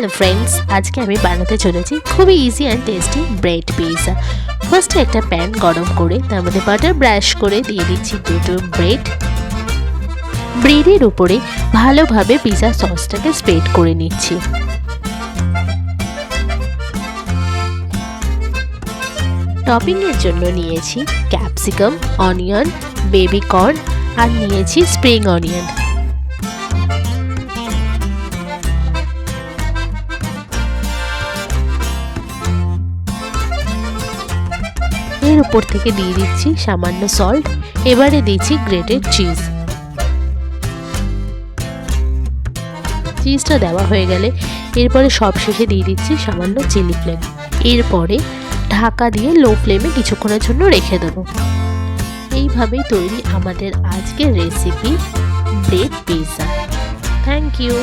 Hello friends, আজকে আমি বানাতে চলেছি খুবই easy and tasty bread pizza. ফার্স্টে একটা প্যান গরম করে তার মধ্যে বাটার ব্রাশ করে দিয়ে দিচ্ছি দুটো ব্রেডের উপরে ভালোভাবে পিৎজা সসটাকে স্প্রেড করে নিচ্ছি। টপিংয়ের জন্য নিয়েছি ক্যাপসিকাম, অনিয়ন, বেবি কর্ন আর নিয়েছি স্প্রিং অনিয়ন। এর উপর থেকে দিয়ে দিচ্ছি সামান্য সল্ট। এবারে দিচ্ছি গ্রেটেড চিজটা দেওয়া হয়ে গেলে এরপরে সবশেষে দিয়ে দিচ্ছি সামান্য চিলি ফ্লেক্স। এরপরে ঢাকা দিয়ে লো ফ্লেমে কিছুক্ষণের জন্য রেখে দেবো। এইভাবেই তৈরি আমাদের আজকের recipe bread pizza. Thank you.